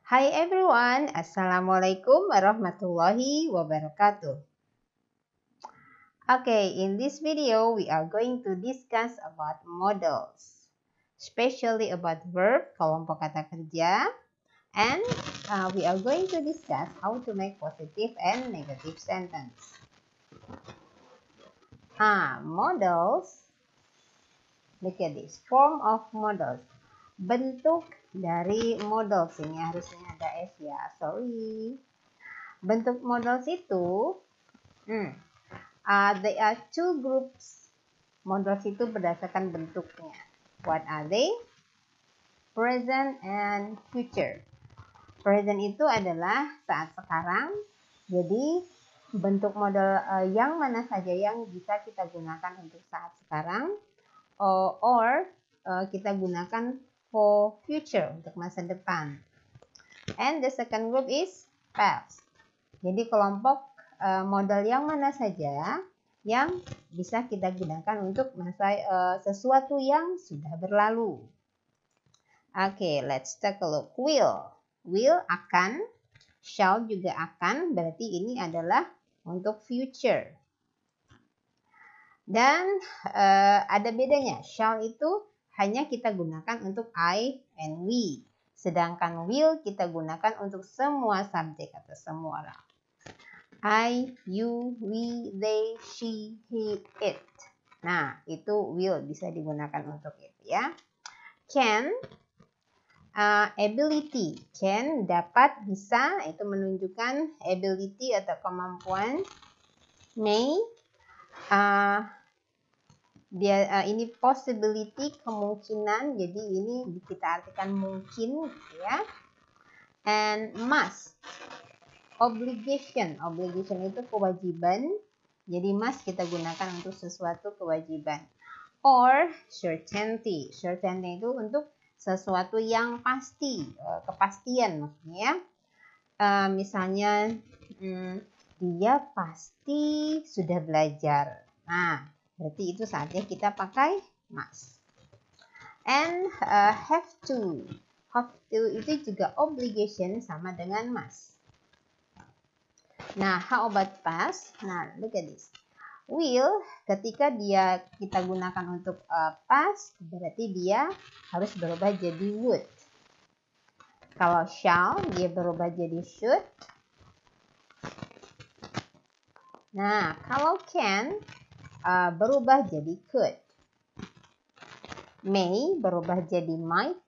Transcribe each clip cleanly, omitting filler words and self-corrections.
Hi everyone, Assalamualaikum warahmatullahi wabarakatuh. Okay, in this video, we are going to discuss about modals, especially about verb, kelompok kata kerja, and we are going to discuss how to make positive and negative sentence. Modals, look at this, form of modals. Bentuk dari modals, ini harusnya ada S ya, sorry. Bentuk modals itu, there are two groups. Modals itu berdasarkan bentuknya. What are they? Present and future. Present itu adalah saat sekarang. Jadi bentuk modal yang mana saja yang bisa kita gunakan untuk saat sekarang, or kita gunakan for future, untuk masa depan. And the second group is past. Jadi kelompok modal yang mana saja yang bisa kita gunakan untuk masa sesuatu yang sudah berlalu. Okay, let's take a look. Will akan, shall juga akan, berarti ini adalah untuk future. Dan ada bedanya, shall itu hanya kita gunakan untuk I and we. Sedangkan will kita gunakan untuk semua subjek atau semua orang. I, you, we, they, she, he, it. Nah, itu will bisa digunakan untuk itu ya. Can, ability. Can, dapat, bisa, itu menunjukkan ability atau kemampuan. May, ini possibility, kemungkinan, jadi ini kita artikan mungkin gitu ya. And must, obligation itu kewajiban, jadi must kita gunakan untuk sesuatu kewajiban. Or certainty itu untuk sesuatu yang pasti, kepastian maksudnya ya. Misalnya dia pasti sudah belajar, nah berarti itu saatnya kita pakai must. And have to itu juga obligation sama dengan must. Nah, how about past? Nah, look at this. Will, ketika kita gunakan untuk past, berarti dia harus berubah jadi would. Kalau shall, dia berubah jadi should. Nah, kalau can, berubah jadi could. May berubah jadi might.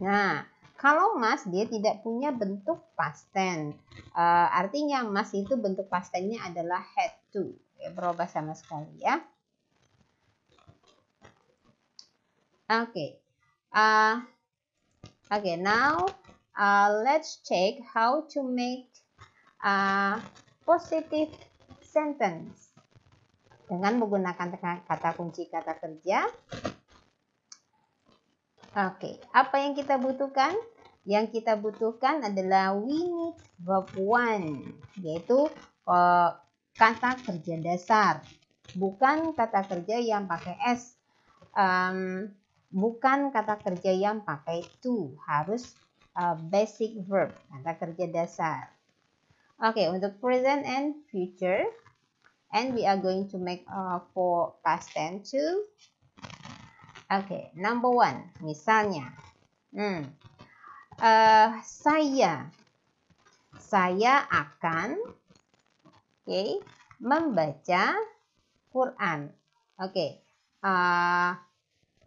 Nah, kalau must dia tidak punya bentuk past tense. Artinya must itu bentuk past tense-nya adalah had to. Ya, berubah sama sekali ya. Oke. Now let's check how to make positive sentence dengan menggunakan kata kunci kata kerja. Oke, apa yang kita butuhkan? Yang kita butuhkan adalah we need verb 1, yaitu kata kerja dasar. Bukan kata kerja yang pakai S. Bukan kata kerja yang pakai to. Harus basic verb, kata kerja dasar. Oke, untuk present and future. And we are going to make for past tense too. Oke, number 1. Misalnya, saya akan membaca Quran.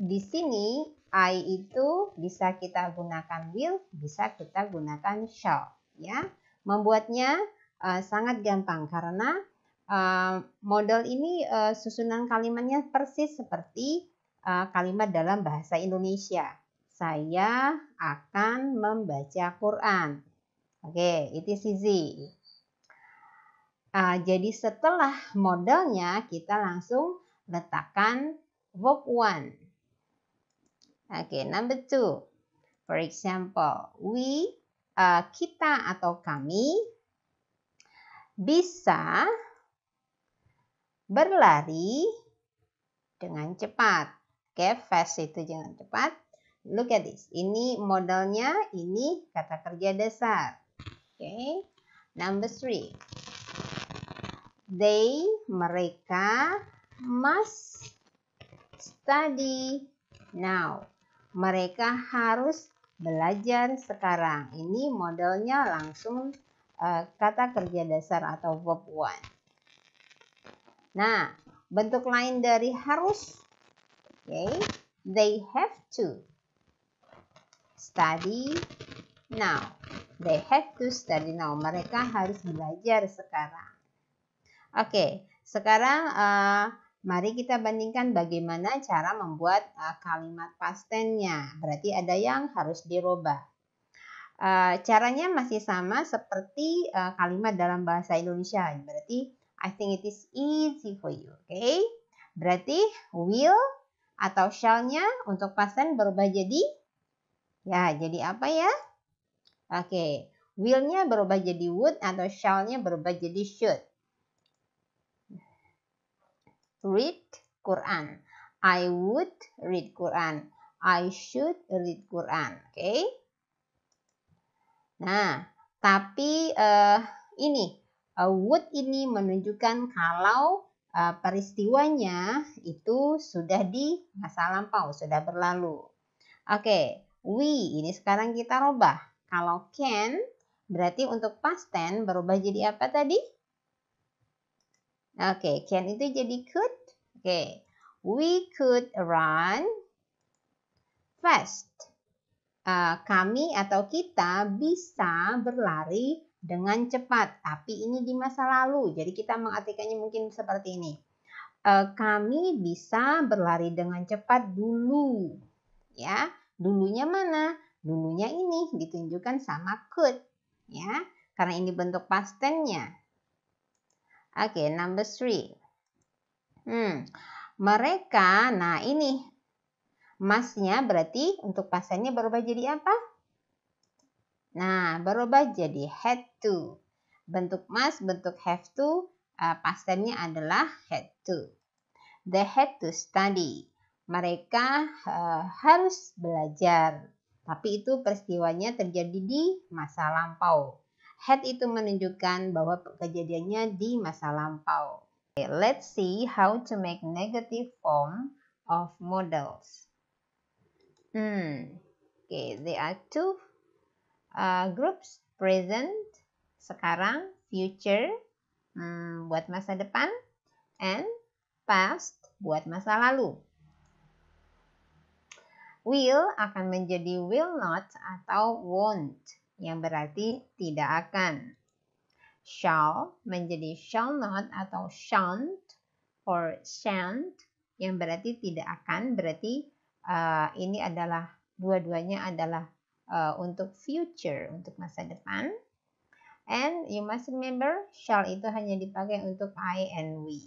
Di sini I itu bisa kita gunakan will, bisa kita gunakan shall. Ya, membuatnya sangat gampang karena modal ini susunan kalimatnya persis seperti kalimat dalam bahasa Indonesia. Saya akan membaca Quran. It is easy. Jadi setelah modalnya kita langsung letakkan verb 1. Number 2. For example, kita atau kami bisa berlari dengan cepat. Fast itu jangan cepat. Look at this. Ini modalnya, ini kata kerja dasar. Okay. Number 3. They, mereka, must study now. Mereka harus belajar sekarang. Ini modelnya langsung kata kerja dasar atau verb 1. Nah, bentuk lain dari harus. Okay. They have to study now. They have to study now. Mereka harus belajar sekarang. Oke, sekarang mari kita bandingkan bagaimana cara membuat kalimat past tense-nya. Berarti ada yang harus dirubah. Caranya masih sama seperti kalimat dalam bahasa Indonesia. Berarti I think it is easy for you. Okay? Berarti will atau shall-nya untuk past tense berubah jadi apa ya? Oke, will-nya berubah jadi would atau shall-nya berubah jadi should. Read Quran. I would read Quran. I should read Quran. Oke. Nah, tapi would ini menunjukkan kalau peristiwanya itu sudah di masa lampau, sudah berlalu. Oke, we ini sekarang kita rubah. Kalau can berarti untuk past tense berubah jadi apa tadi? Oke, can itu jadi could. Oke, we could run fast. Kami atau kita bisa berlari dengan cepat. Tapi ini di masa lalu. Jadi kita mengartikannya mungkin seperti ini. Kami bisa berlari dengan cepat dulu. Ya, dulunya mana? Dulunya ini ditunjukkan sama could. Ya, karena ini bentuk past tense-nya. Oke, number 3. Mereka, nah ini must-nya berarti untuk past tense-nya berubah jadi apa? Nah, berubah jadi had to. Bentuk must, bentuk have to, past tense-nya adalah had to. They had to study. Mereka harus belajar. Tapi itu peristiwanya terjadi di masa lampau. Had itu menunjukkan bahwa kejadiannya di masa lampau. Okay, let's see how to make negative form of modals. Okay, there are 2 groups, present, sekarang, future, buat masa depan, and past, buat masa lalu. Will akan menjadi will not atau won't, yang berarti tidak akan. Shall menjadi shall not atau shan't or shan't, yang berarti tidak akan. Berarti ini adalah dua-duanya adalah untuk future, untuk masa depan. And you must remember, shall itu hanya dipakai untuk I and we.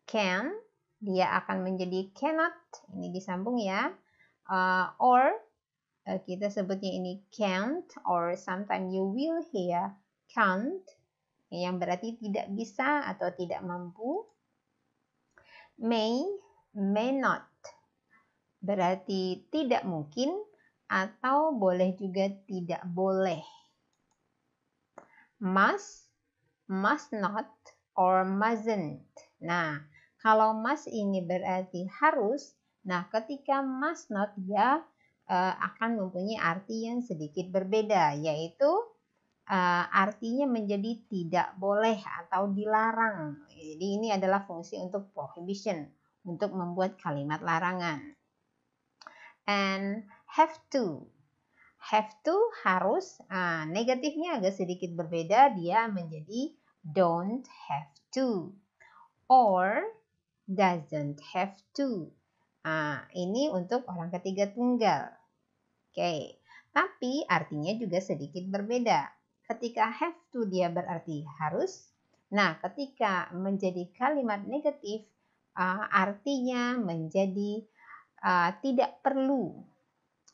Can, dia akan menjadi cannot, ini disambung ya. Or kita sebutnya ini can't, or sometimes you will hear can't, yang berarti tidak bisa atau tidak mampu. May, may not, berarti tidak mungkin atau boleh juga tidak boleh. Must, must not, or mustn't. Nah, kalau must ini berarti harus, nah ketika must not dia akan mempunyai arti yang sedikit berbeda, yaitu artinya menjadi tidak boleh atau dilarang. Jadi ini adalah fungsi untuk prohibition, untuk membuat kalimat larangan. And have to. Have to harus, negatifnya agak sedikit berbeda, dia menjadi don't have to or doesn't have to. Ini untuk orang ketiga tunggal. Oke, tapi artinya juga sedikit berbeda. Ketika have to dia berarti harus. Nah, ketika menjadi kalimat negatif, artinya menjadi tidak perlu.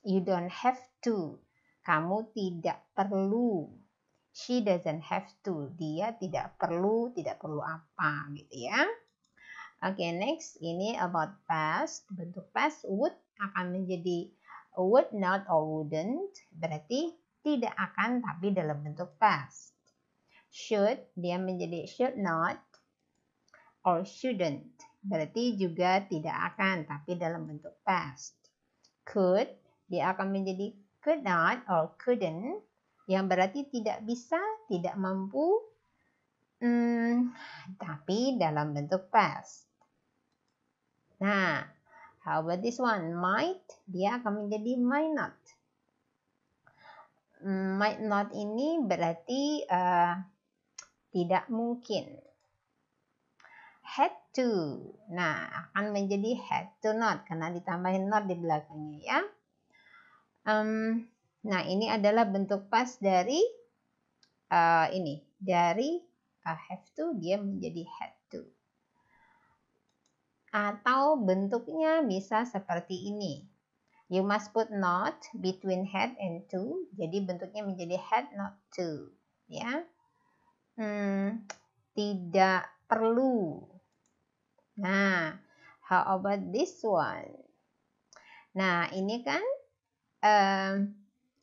You don't have to. Kamu tidak perlu. She doesn't have to. Dia tidak perlu apa gitu ya. Oke, next ini about past. Bentuk past would akan menjadi would not or wouldn't, berarti tidak akan tapi dalam bentuk past. Should, dia menjadi should not or shouldn't, berarti juga tidak akan tapi dalam bentuk past. Could, dia akan menjadi could not or couldn't, yang berarti tidak bisa, tidak mampu, tapi dalam bentuk past. Nah, how about this one? Might, dia akan menjadi might not. Might not ini berarti tidak mungkin. Had to, nah akan menjadi had to not karena ditambahin not di belakangnya ya. Nah ini adalah bentuk past dari have to, dia menjadi had to. Atau bentuknya bisa seperti ini. You must put not between had and to, jadi bentuknya menjadi had not to, ya. Tidak perlu. Nah, how about this one? Nah, ini kan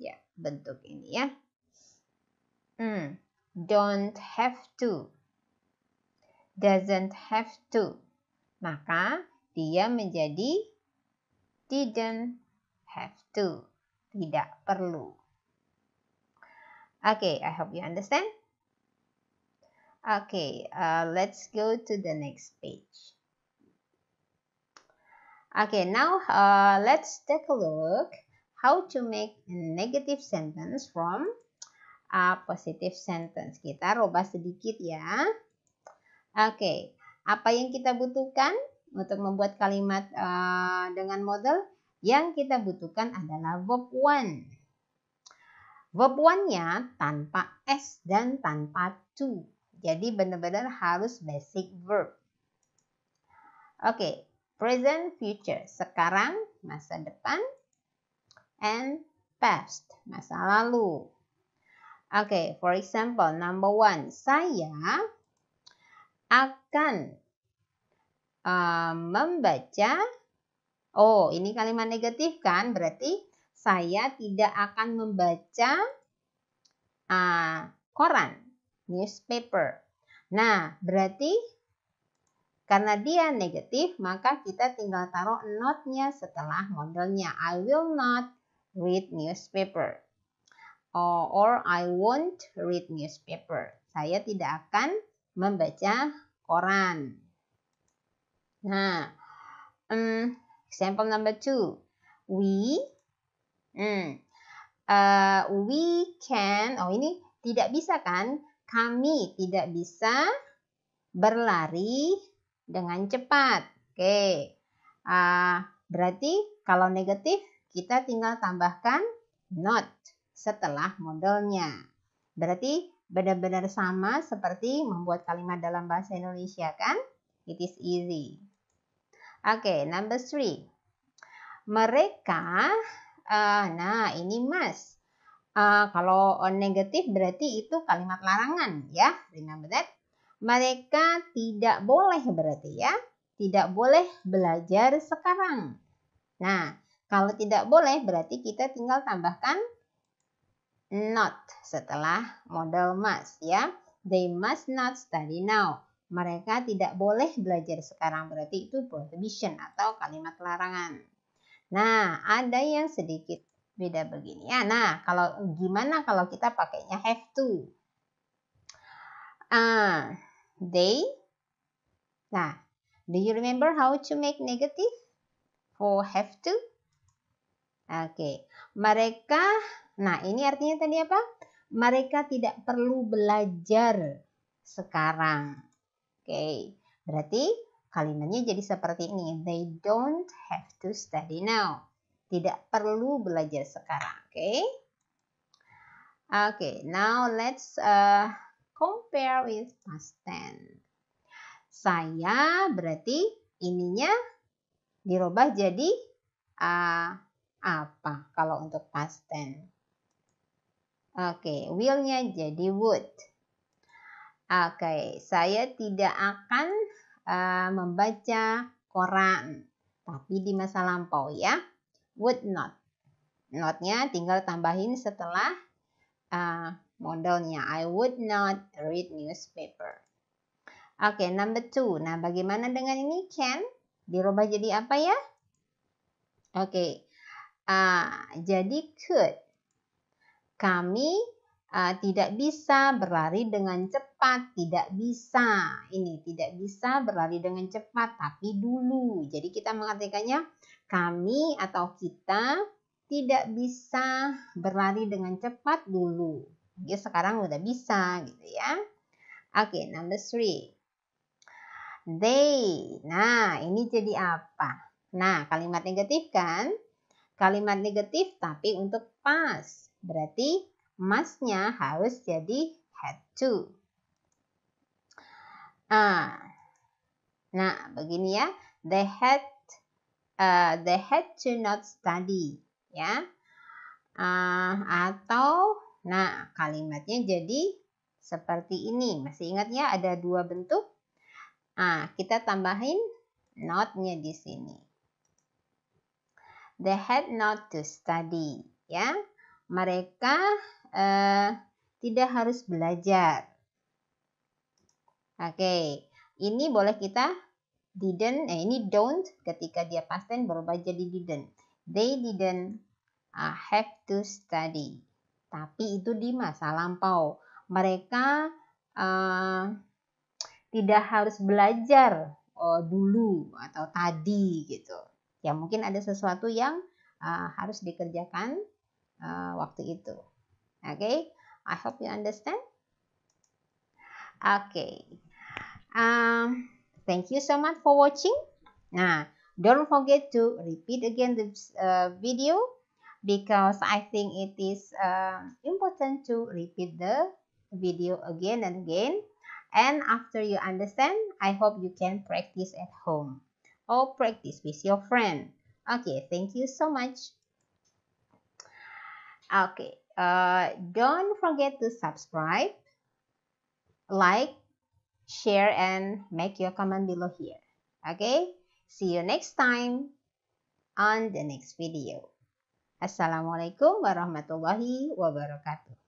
ya bentuk ini ya. Don't have to. Doesn't have to. Maka dia menjadi didn't have to. Tidak perlu. Okay, I hope you understand. Okay, let's go to the next page. Okay, now let's take a look how to make a negative sentence from a positive sentence. Kita rubah sedikit ya. Okay, apa yang kita butuhkan untuk membuat kalimat dengan model? Yang kita butuhkan adalah verb one. Verb one-nya tanpa s dan tanpa to. Jadi benar-benar harus basic verb. Okay. Present, future, sekarang, masa depan, and past, masa lalu. Okay, for example, number one, saya akan membaca, oh ini kalimat negatif kan, berarti saya tidak akan membaca koran, newspaper. Nah, berarti karena dia negatif, maka kita tinggal taruh not-nya setelah modelnya. I will not read newspaper. Or I won't read newspaper. Saya tidak akan membaca koran. Nah, example number 2. We can, oh ini tidak bisa kan? Kami tidak bisa berlari dengan cepat. Oke. Berarti kalau negatif kita tinggal tambahkan not setelah modelnya. Berarti benar-benar sama seperti membuat kalimat dalam bahasa Indonesia kan? It is easy. Oke, number 3. Mereka, nah ini must. Kalau negatif berarti itu kalimat larangan ya. Remember that? Mereka tidak boleh berarti ya. Tidak boleh belajar sekarang. Nah, kalau tidak boleh berarti kita tinggal tambahkan not setelah model must ya. They must not study now. Mereka tidak boleh belajar sekarang. Berarti itu prohibition atau kalimat larangan. Nah, ada yang sedikit beda begini ya. Nah, gimana kalau kita pakainya have to? They. Nah, do you remember how to make negative for have to? Oke, mereka. Nah, ini artinya tadi apa? Mereka tidak perlu belajar sekarang. Oke, berarti kalimatnya jadi seperti ini. They don't have to study now. Tidak perlu belajar sekarang. Oke, now let's compare with past tense. Saya berarti ininya dirubah jadi apa kalau untuk past tense? Oke, will-nya jadi would. Oke, saya tidak akan membaca koran, tapi di masa lampau ya. would not. Not-nya tinggal tambahin setelah modalnya. I would not read newspaper. Oke, number 2. Nah, bagaimana dengan ini? Can dirubah jadi apa ya? Oke, jadi could. Kami tidak bisa berlari dengan cepat. Tidak bisa. Ini tidak bisa berlari dengan cepat, tapi dulu. Jadi kita mengatakannya kami atau kita tidak bisa berlari dengan cepat dulu. Jadi sekarang udah bisa gitu ya. Oke, number 3. They. Nah, ini jadi apa? Nah, kalimat negatif kan? Kalimat negatif tapi untuk past. Berarti must-nya harus jadi had to. Nah, begini ya. They had to not study. Ya. Atau, nah kalimatnya jadi seperti ini. Masih ingat ya ada dua bentuk? Kita tambahin not-nya di sini. They had not to study, ya. Mereka tidak harus belajar. Oke, ini boleh kita didn't, ini don't ketika dia past tense berubah jadi didn't. They didn't have to study. Tapi itu di masa lampau. Mereka tidak harus belajar dulu atau tadi gitu. Ya mungkin ada sesuatu yang harus dikerjakan waktu itu. Okay, I hope you understand. Okay, thank you so much for watching. Nah, don't forget to repeat again this video because I think it is important to repeat the video again and again. And after you understand, I hope you can practice at home or practice with your friend. Okay, thank you so much. Okay, don't forget to subscribe, like, share, and make your comment below here. Okay, see you next time on the next video. Assalamualaikum warahmatullahi wabarakatuh.